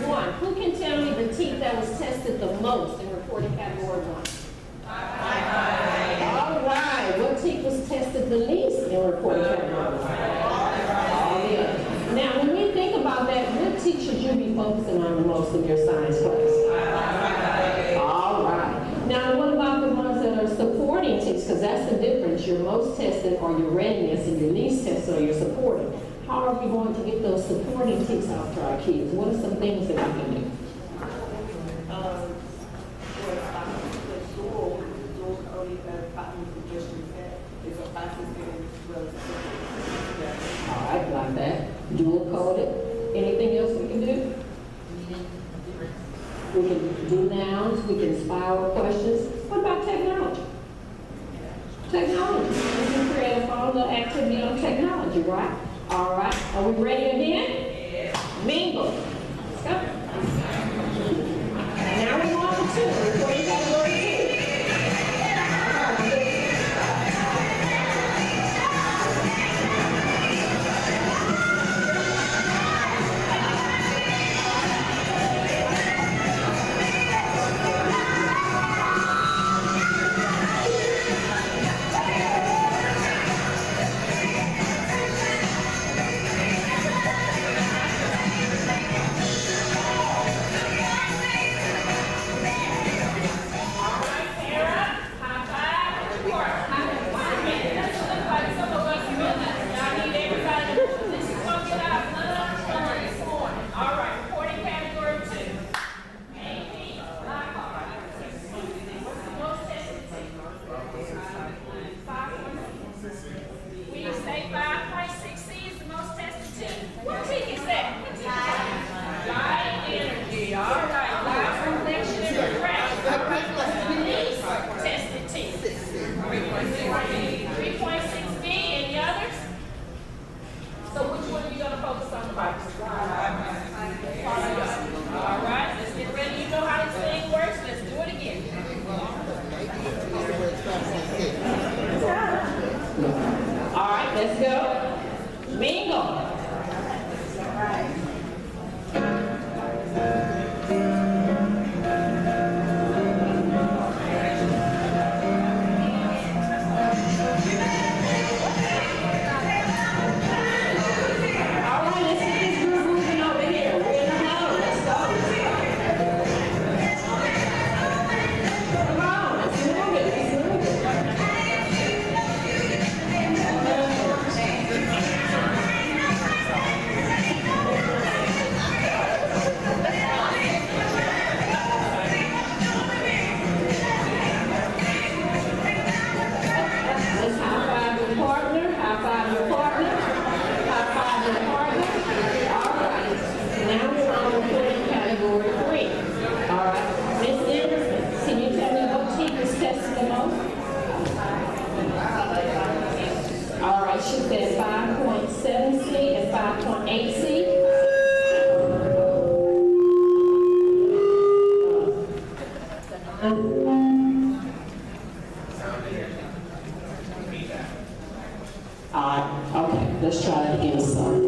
1. Who can tell me the teeth that was tested the most in reporting category 1? All right. What teeth was tested the least in reporting category 1? All the others. Now, when we think about that, what teeth should you be focusing on the most in your science class? All right. Now, what about the ones that are supporting teeth? Because that's the difference. Your most tested are your readiness, and your least tested are your supporting. How are we going to get those supporting teeth out to our kids? What are some things that we can do? All right, like that. Dual coded. Anything else we can do? We can do nouns. We can spiral questions. What about technology? Technology. We can create a fun little activity on technology, right? All right. Are we ready again? Yeah. Mingle. Let's go. Now we're on to 2. Reporting category 2. Let's go. Mingle. She said 5.7C and 5.8C. Okay, let's try it again. Sorry.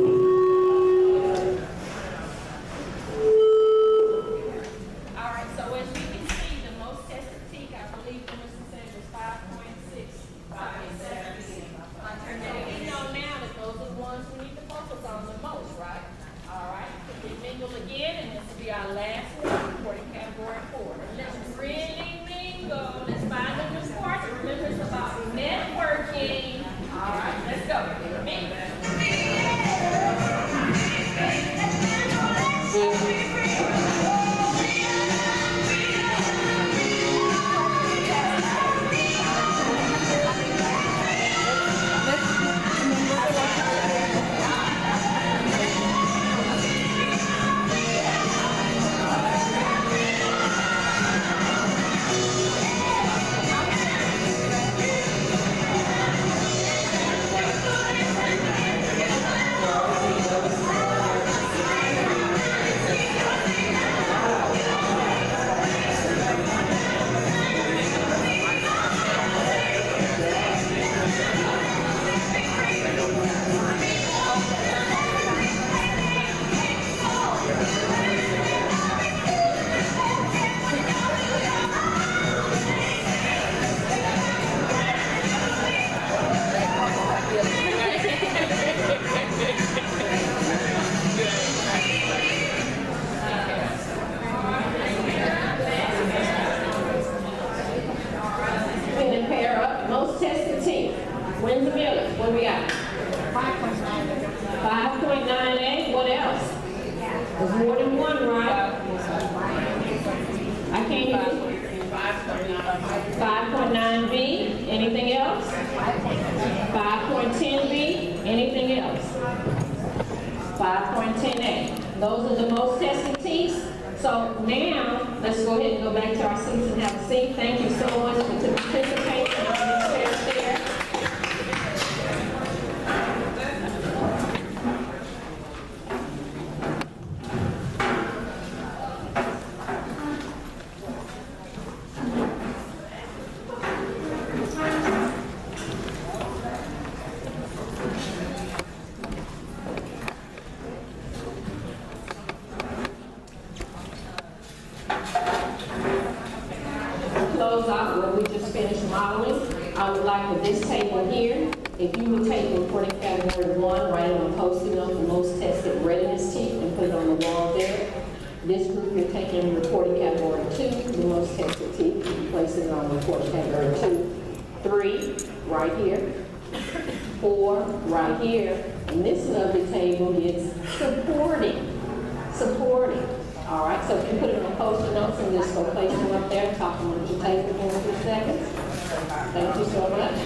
There's more than one, right? I can't hear you. 5.9B, anything else? 5.10B, anything else? 5.10A. Those are the most tested teeth. So now, let's go ahead and go back to our seats and have a seat. Thank you so much for participating on this fair share. Close out what we just finished modeling. I would like for this table here, if you would take reporting category 1, write it on a post-it note, the most tested readiness teeth, and put it on the wall there. This group, you're taking reporting category 2, the most tested teeth, and place it on reporting category 2. 3, right here. 4, right here. And this lovely table is supporting. All right, so if you put it on post-it notes and just go place them up there, top them on your table for a few seconds. Thank you so much.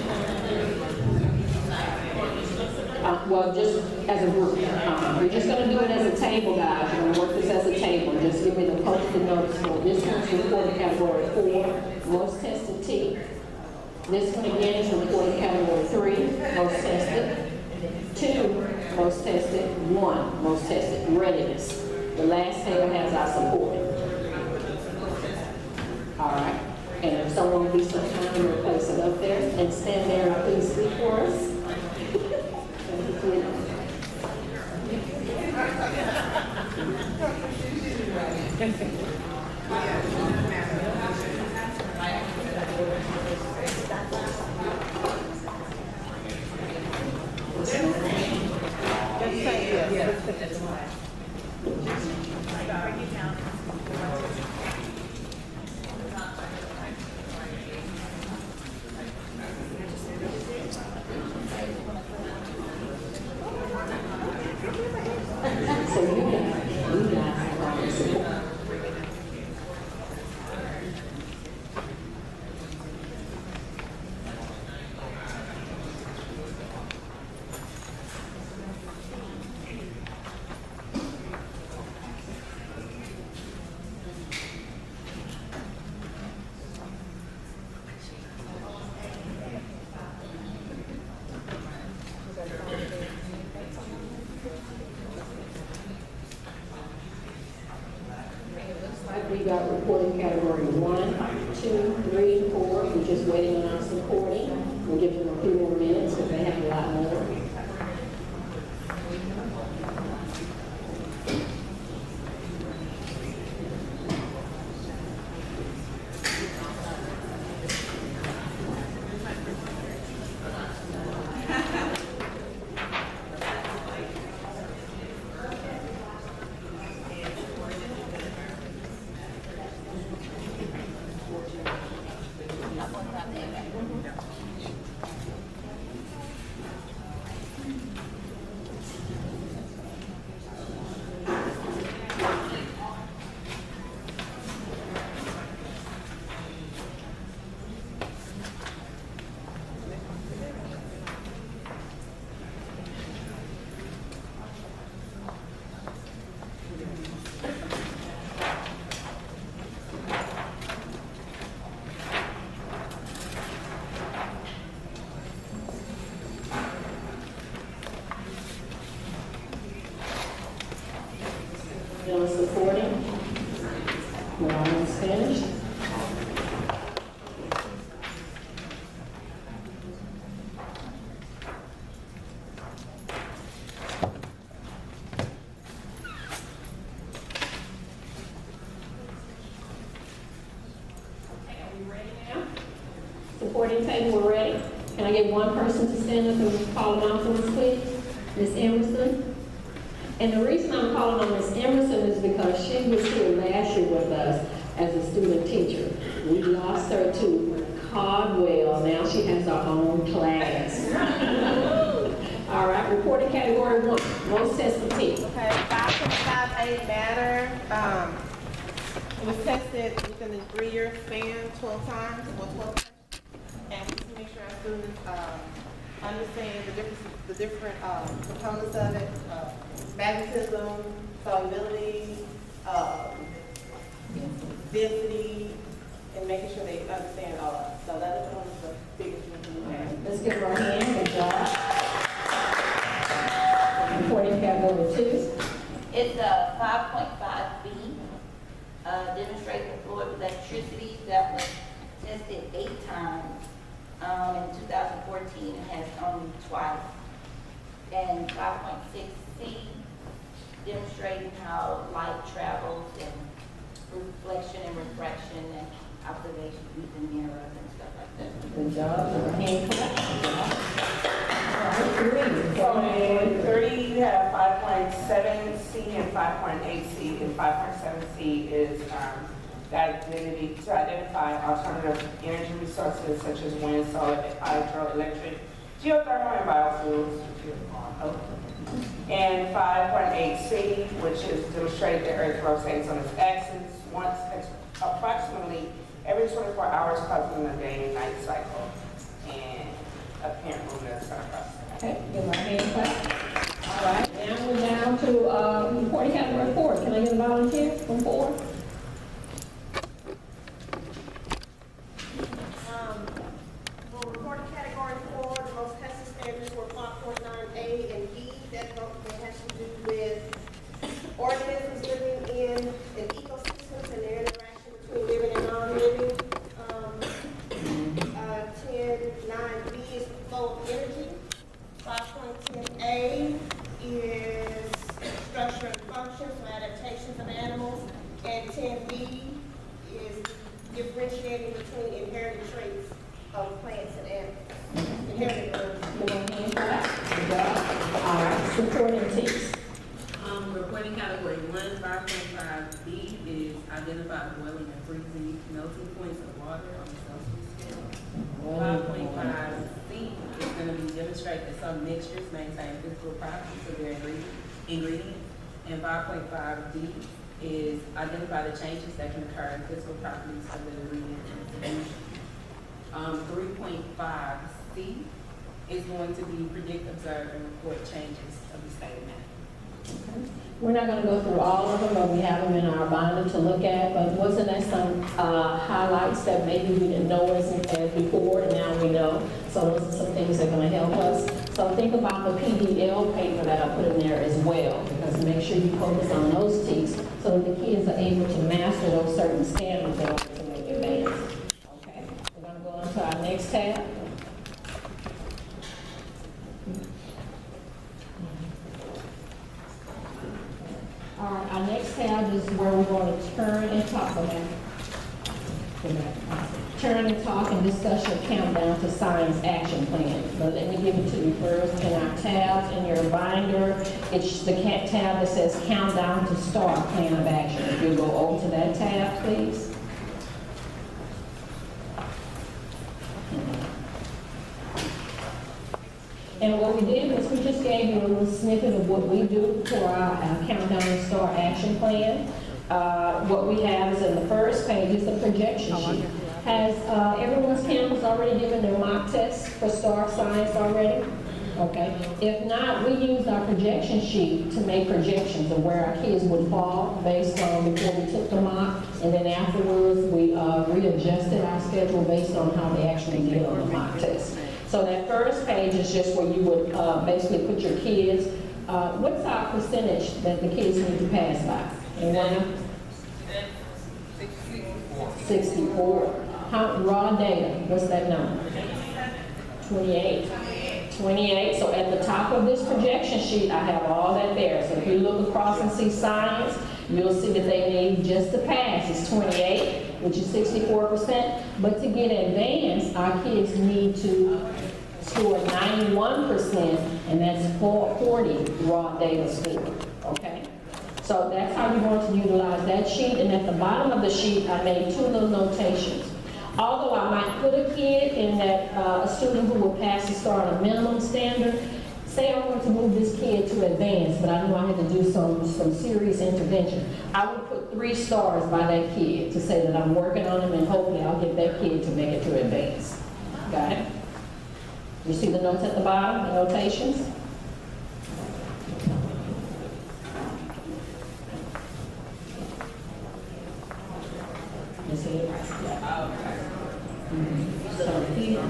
Well, just as a group. We're just going to do it as a table, guys. We're going to work this as a table. Just give me the post-it notes for this one's reporting category 4, most tested teeth. This one again is reporting category 3, most tested. 2, most tested. 1, most tested. Readiness. The last table has our support. All right. And if someone will be so kind to place it up there and stand there and please speak for us. We got reporting category 1, 2, 3, 4. We're just waiting on our supporting. We'll give them a few more minutes because they have a lot more. Supporting. We're almost finished. Supporting table, we're ready. Can I get one person to stand up and call announcements, please? Ms. Emerson. And the reason I'm calling on Ms. Emerson is because she was here last year with us as a student teacher. We lost her to Caldwell. Now she has her own class. All right, reporting category 1, most tested teeth. Okay, 5.5A. applied matter. It was tested within a 3-year span 12 times, or 12 times. And just to make sure our students understand the different components of it, magnetism, solubility, density, and making sure they understand all of it. So that is one of the biggest things we have. Let's give her a hand. Good job. Reporting category 2. It's a 5.5B, demonstrating fluid electricity that was tested 8 times in 2014 and has only twice. And 5.6C, demonstrating how light travels and reflection and refraction and observation using mirrors and stuff like that. Good job. Give her a hand clap. All right, 3. So in 3, you have 5.7C and 5.8C, and 5.7C is to identify alternative energy resources such as wind, solar, hydroelectric, geothermal, and biofuels, which you all know. And 5.8C, which is demonstrate the Earth rotates on its axis once approximately every 24 hours, causing a day and night cycle and apparent movement of sun across the sky. Okay, give her a hand clap. All right, now we're down to reporting category 4. Can I get a volunteer from 4? For reporting category 4, the most tested standards were 5.9A and B. That has to do with organisms living in ecosystems and their interaction between living and non-living. 10.9B is flow of energy. 5.10A is structure and functions or adaptations of animals. And 10B is differentiating between inherited traits of plants and animals. Inherited herbs. Give her a hand clap. Good job. All right, supporting teams. Reporting category 1, 5.5B is identify boiling and freezing melting points of water on the Celsius scale. 5.5C is going to be demonstrate that some mixtures maintain physical properties of their ingredients. And 5.5D is identify the changes that can occur in physical properties of the ingredients in solution. 3.5C is going to be predict, observe, and report changes of the state of matter. We're not going to go through all of them, but we have them in our binder to look at. But wasn't there some highlights that maybe we didn't know as before, and now we know? So those are some things that are going to help us. So think about the PDL paper that I put in there as well, because make sure you focus on those T's so that the kids are able to master those certain standards in order to make advance. Okay, we're going to go on to our next tab. All right, our next tab is where we're going to turn and talk about. Turn and talk and discuss your countdown to science action plan. But let me give it to you first. In our tabs in your binder, it's the tab that says countdown to STAAR plan of action. If you go over to that tab, please. And what we did was we just gave you a little snippet of what we do for our countdown to STAAR action plan. What we have is in the first page is the projection sheet. Has everyone's campus already given their mock test for STAAR Science already? Okay. If not, we used our projection sheet to make projections of where our kids would fall based on before we took the mock, and then afterwards we readjusted our schedule based on how they actually did on the mock test. So that first page is just where you would basically put your kids. What's our percentage that the kids need to pass by? Anyone? 64. How, raw data, what's that number? 28. 28. So at the top of this projection sheet, I have all that there. So if you look across and see science, you'll see that they need just to pass is 28, which is 64%. But to get advanced, our kids need to score 91%, and that's 40 raw data score. Okay? So that's how you're going to utilize that sheet. And at the bottom of the sheet, I made 2 little notations. Although I might put a kid in that, a student who will pass the STAAR on a minimum standard, say I wanted to move this kid to advanced, but I knew I had to do some serious intervention, I would put 3 stars by that kid to say that I'm working on him and hopefully I'll get that kid to make it to advanced. Got it? You see the notes at the bottom, the notations? You see it? Yeah. So here.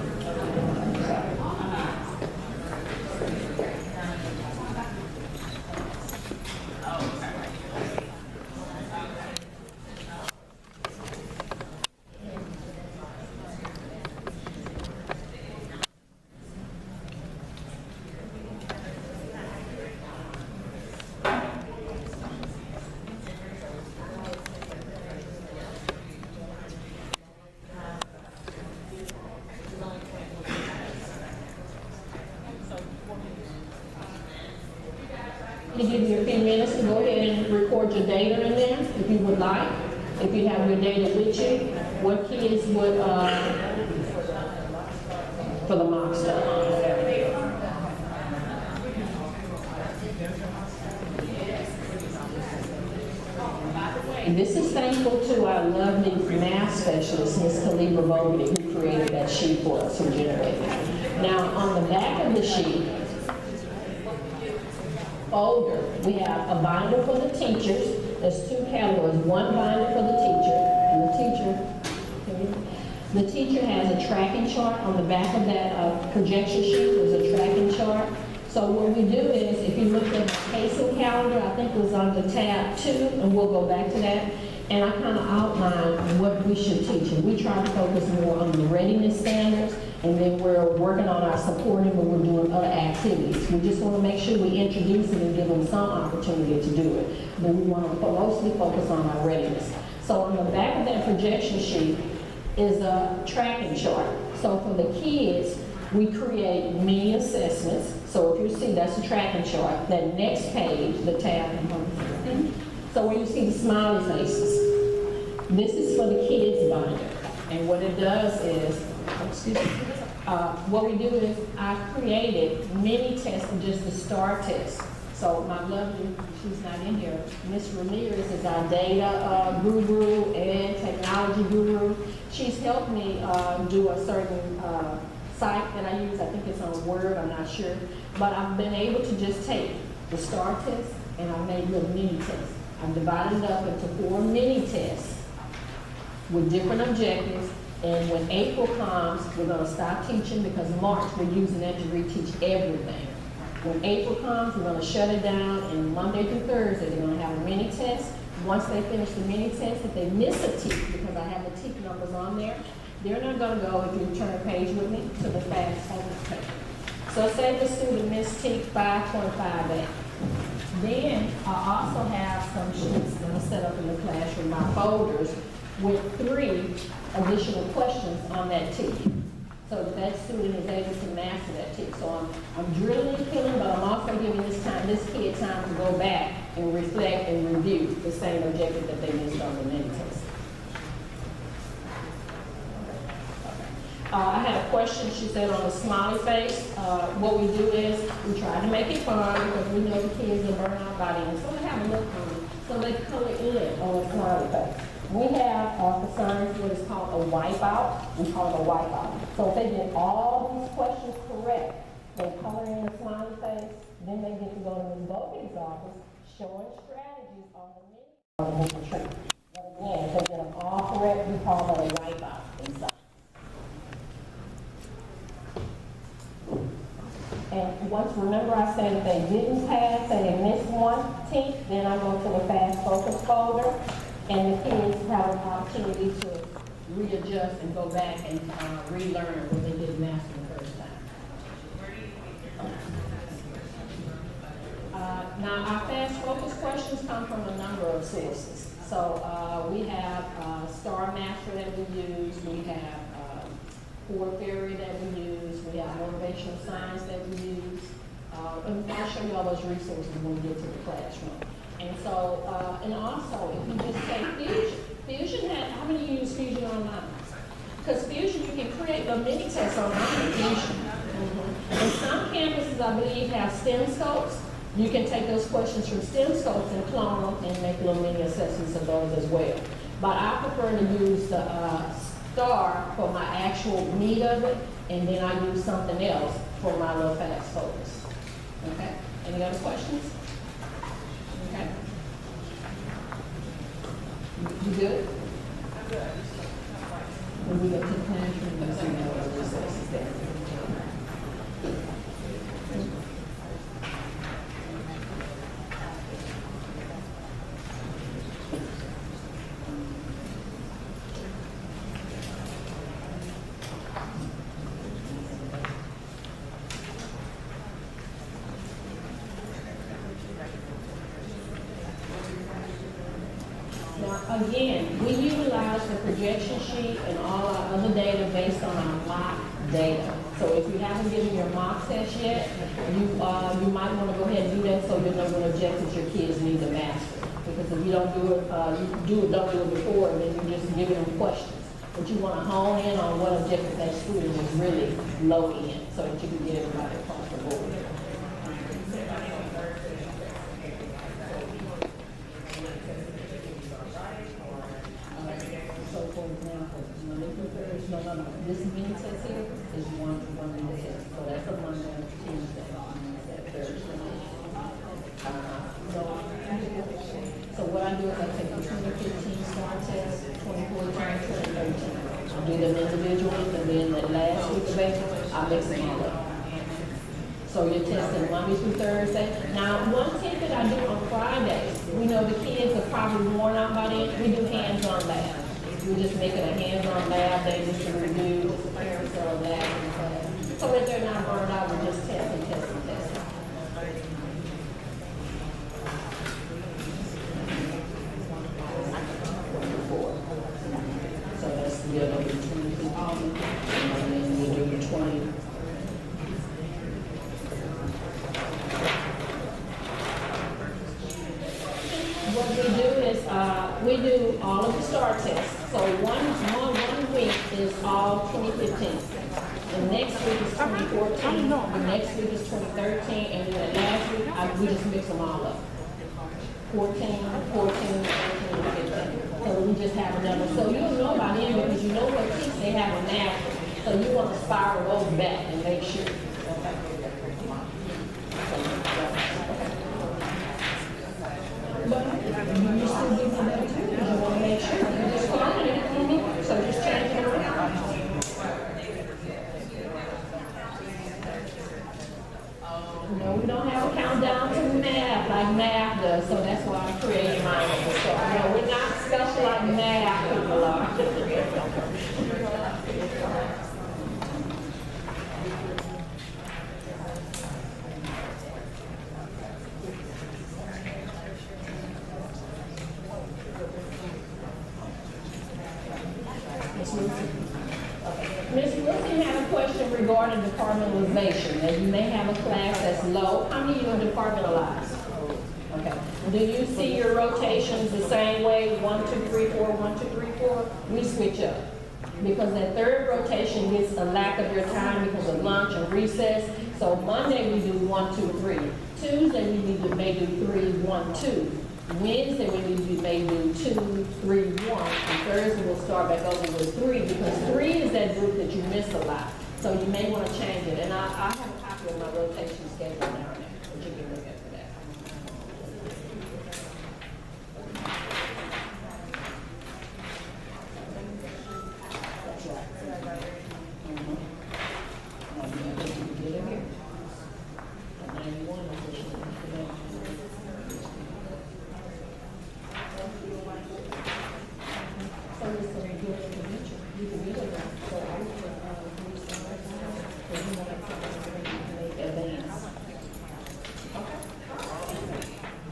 To give you a few minutes to go ahead and record your data in there, if you would like. If you have your data with you, what kids would, for the mock study. This is thankful to our lovely math specialist, Ms. Kalibra Bogey, who created that sheet for us, who generated it. Now, on the back of the sheet, folder, we have a binder for the teachers. There's 2 categories, one binder for the teacher, and the teacher has a tracking chart on the back of that projection sheet. There's a tracking chart. So what we do is, if you look at the pacing calendar, I think it was under tab 2, and we'll go back to that, and I kind of outline what we should teach. And we try to focus more on the readiness standards, and then we're working on our supporting, but we're doing other activities. We just want to make sure we introduce it and give them some opportunity to do it. But we want to mostly focus on our readiness. So on the back of that projection sheet is a tracking chart. So for the kids, we create mini assessments. So if you see, that's a tracking chart. That next page, the tab. So where you see the smiley faces, this is for the kids binder. And what it does is, what we do is I created mini tests of just the STAAR test. So my lovely, she's not in here, Miss Ramirez is our data guru and technology guru. She's helped me do a certain site that I use. I think it's on Word, I'm not sure. But I've been able to just take the STAAR test and I made little mini tests. I've divided it up into 4 mini tests with different objectives. And when April comes, we're going to stop teaching because March we're using that to reteach everything. When April comes, we're going to shut it down, and Monday through Thursday they're going to have a mini test. Once they finish the mini test, if they miss a teach, because I have the teach numbers on there, they're not going to go, if you turn a page with me, to the fast focus page. So say the student missed teach 5.58. Then I also have some sheets that are set up in the classroom, my folders, with 3 additional questions on that teach. So that student is able to master that teach. So I'm drilling and killing, but I'm also giving this kid time to go back and reflect and review the same objective that they missed on the mini test. I had a question, she said, on the smiley face. What we do is we try to make it fun because we know the kids are burnt out by then. So they have a look on it. So they color in on a smiley face. We have for science what is called a wipeout. We call it a wipeout. So if they get all these questions correct, they color in the smiley face, then they get to go to Ms. Bogey's office showing strategies on the menu. But again, if they get them all correct, we call that a wipeout inside. And once, remember I said if they didn't pass, say they missed one teach, then I go to the fast focus folder, and the kids have an opportunity to readjust and go back and relearn what they didn't master the first time. Now our fast focus questions come from a number of sources. So we have STAAR Master that we use, we have core theory that we use, we have motivational science that we use, and I'll show you all those resources when we get to the classroom. And so, and also, if you just say Fusion how many of you use Fusion online? Because Fusion, you can create a mini test online in Fusion. And some campuses I believe, have STEM scopes. You can take those questions from STEM scopes and clone them and make little mini assessments of those as well. But I prefer to use the STAAR for my actual meat of it, and then I use something else for my little fast focus. Okay? Any other questions? Okay. You good? I'm good. When we go to the classroom, we'll see what resources there. Now, again, we utilize the projection sheet and all our other data based on our mock data. So if you haven't given your mock test yet, you might want to go ahead and do that so you'll know what objectives your kids need to master. Because if you don't do it, don't do it before, and then you're just giving them questions. But you want to hone in on what objective that student is really low in, so that you can get everybody across the board. So for example, Monday through Thursday, no, this mini test here is one test. So that's a Monday, Tuesday, Wednesday, Thursday. So what I do is I take the 2015 STAAR test, 2014, 2013. I do them individually, and then the last week of April, I mix them all up. So you're testing Monday through Thursday. Now, one tip that I do on Fridays, we know the kids are probably worn out by then, we do hands-on lab. We just make it a hands-on lab day just to review, just a carousel of that. So that they're not burned out, we just test and test and test. So that's the other 20, and then we do the 20. What we do is we do all of the STAAR tests. So one week is all 2015. The next week is 2014. The next week is 2013, and then the last week we just mix them all up. 14, 13, 15. So we just have a number. So you'll know by then because you know what teeth they have a master. So you want to spiral those back and make sure. Okay. But you still do for that too, because you want to make sure you just follow it. So just change it around. No, we don't have a countdown to math like math does, so that's why I created mine. So, no, we're not special like math people are. Ms. Wilson had a question regarding departmentalization. Now, you may have a class that's low. How many of you are departmentalized? Okay. Do you see your rotations the same way? 1, 2, 3, 4, 1, 2, 3, 4? We switch up. Because that third rotation gets a lack of your time because of lunch and recess. So Monday we do 1, 2, 3. Tuesday we may do 3, 1, 2. Wednesday we may do 2, 3, 1, and Thursday we'll start back over with 3 because 3 is that group that you miss a lot. So you may want to change it. And I have a copy of my rotation schedule down there that you can look at for that. That's right. Now you can get in here. 91 is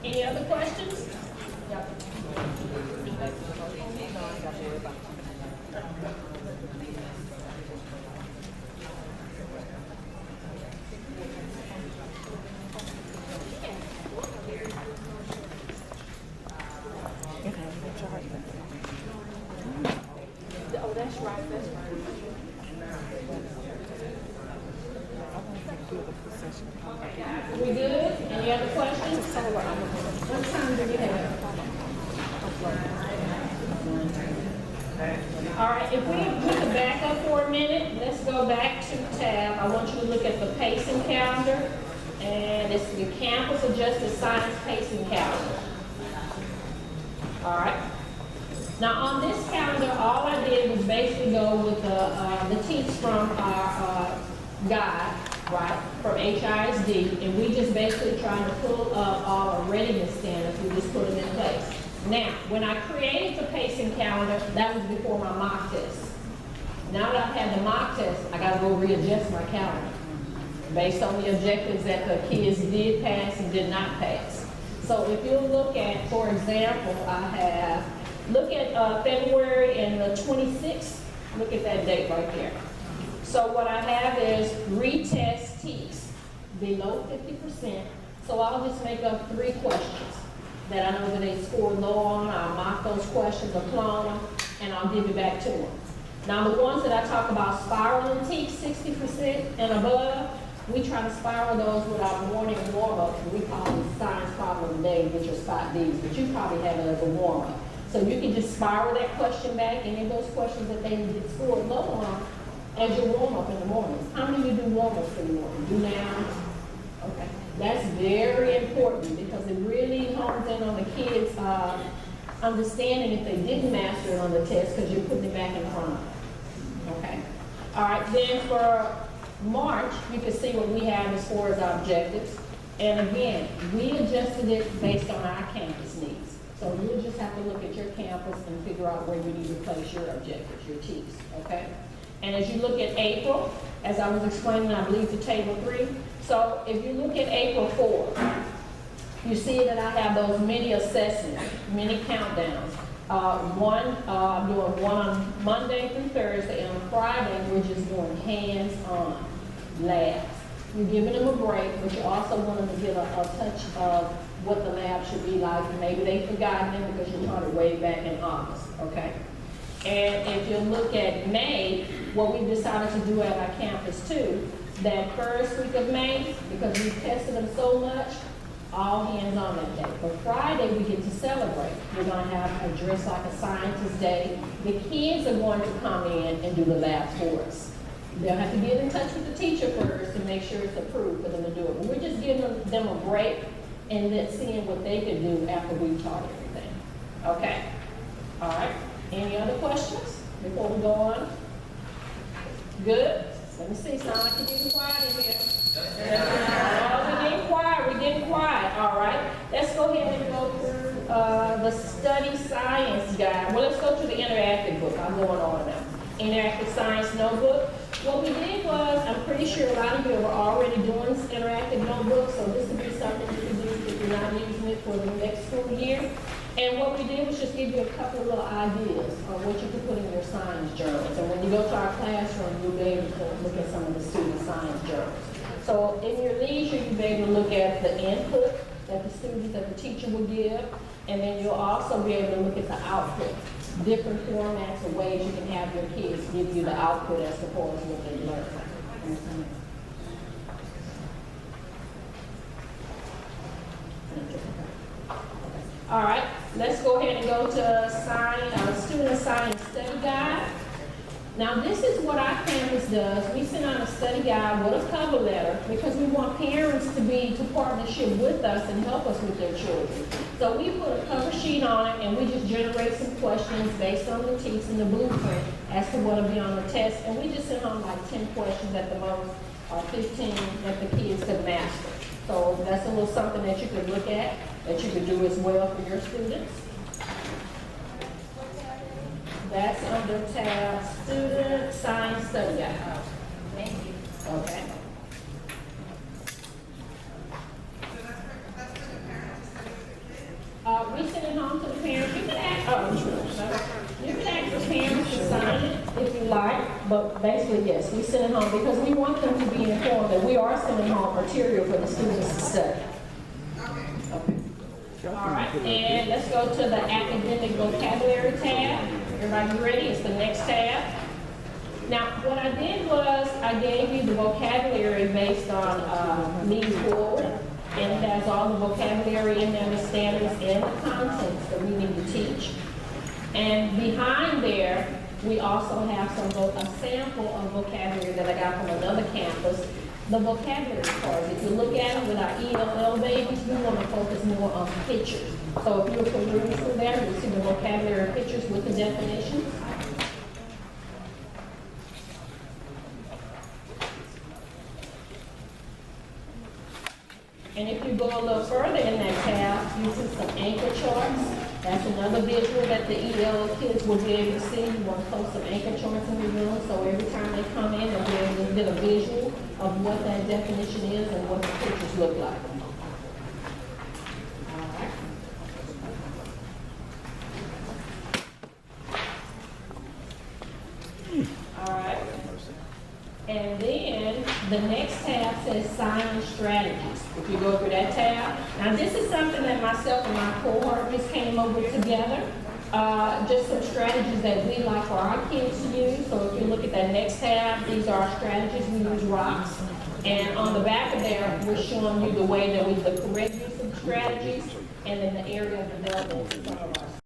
Any other questions? Oh, that's right, that's right. We good? Any other questions? What time do we have? All right, if we can back up for a minute, let's go back to tab. I want you to look at the pacing calendar, and it's the campus adjusted science pacing calendar. All right. Now on this calendar, all I did was basically go with the teach from our guide, right, from HISD, and we just basically trying to pull up all our readiness standards. We just put them in place. Now, when I created the pacing calendar, that was before my mock test. Now that I've had the mock test, I got to go readjust my calendar based on the objectives that the kids did pass and did not pass. So if you look at, for example, look at February and the 26th, look at that date right there. So what I have is retest T's below 50%. So I'll just make up 3 questions that I know that they scored low on. I'll mark those questions, apply them, and I'll give it back to them. Now the ones that I talk about spiraling T's, 60% and above, we try to spiral those with our morning warm-up. We call it science problem of the day, which are spot D's, but you probably have it as a warm-up. So you can just spiral that question back, any of those questions that they scored low on, as your warm-up in the morning. How many of you do warm-ups in the morning? Do now? Okay. That's very important because it really hones in on the kids' understanding if they didn't master it on the test because you're putting it back in front of them. Okay. All right. Then for March, you can see what we have as far as our objectives. And again, we adjusted it based on our campus needs. So you'll just have to look at your campus and figure out where you need to place your objectives, your T's. Okay. And as you look at April, as I was explaining, I believe to table 3. So if you look at April 4, you see that I have those mini assessments, mini countdowns. I'm doing one on Monday through Thursday, and on Friday, we're just doing hands-on labs. You're giving them a break, but you also want them to get a touch of what the lab should be like. And maybe they've forgotten it because you taught it way back in August, okay? And if you look at May, what we decided to do at our campus too, that first week of May, because we tested them so much, all hands on that day. But Friday, we get to celebrate. We're going to have a dress like a scientist day. The kids are going to come in and do the lab for us. They'll have to get in touch with the teacher first to make sure it's approved for them to do it. But we're just giving them a break and then seeing what they can do after we've taught everything. Okay? All right. Any other questions before we go on? Good? Let me see. Sound like you're getting quiet in here. Oh, we're getting quiet. We're getting quiet. All right. Let's go ahead and go through the study science guide. Well, let's go to the interactive book. I'm going on now. Interactive science notebook. What we did was, I'm pretty sure a lot of you are already doing this interactive notebook, so this would be something you can use if you're not using it for the next school year. And what we did was just give you a couple of little ideas on what you can put in your science journals. And when you go to our classroom, you'll be able to look at some of the student science journals. So in your leisure, you'll be able to look at the input that the students, that the teacher will give, and then you'll also be able to look at the output. Different formats or ways you can have your kids give you the output as far as what they learn. All right, let's go ahead and go to student science study guide. Now this is what our campus does. We send out a study guide with a cover letter because we want parents to partnership with us and help us with their children. So we put a cover sheet on it and we just generate some questions based on the text and the blueprint as to what will be on the test. And we just send home like 10 questions at the most, or 15 that the kids could master. So that's a little something that you could look at, that you could do as well for your students. That's under tab Student Science Study Guide. Thank you. Okay. We send it home to the parents. You can ask the parents to sign it if you like, but basically yes, we send it home because we want them to be informed that we are sending home material for the students to study. Okay. All right, and let's go to the academic vocabulary tab. Everybody ready? It's the next tab. Now, what I did was, I gave you the vocabulary based on need forward, and it has all the vocabulary in there, the standards and the contents that we need to teach. And behind there, we also have a sample of vocabulary that I got from another campus. The vocabulary cards, if you look at them with our ELL babies, we want to focus more on pictures. So if you're perusing through there, you'll see the vocabulary pictures with the definitions. And if you go a little further in that tab, you see some anchor charts. That's another visual that the EL kids will be able to see. You want to post some anchor charts in the room, so every time they come in, they'll be able to get a visual of what that definition is and what the pictures look like. All right. And then the next tab says science strategies. If you go through that tab, now this is something that myself and my cohort just came up with together. Just some strategies that we like for our kids to use. So if you look at that next tab, these are our strategies. We use rocks. And on the back of there, we're showing you the way that the correct use of strategies and then the area of development of some of our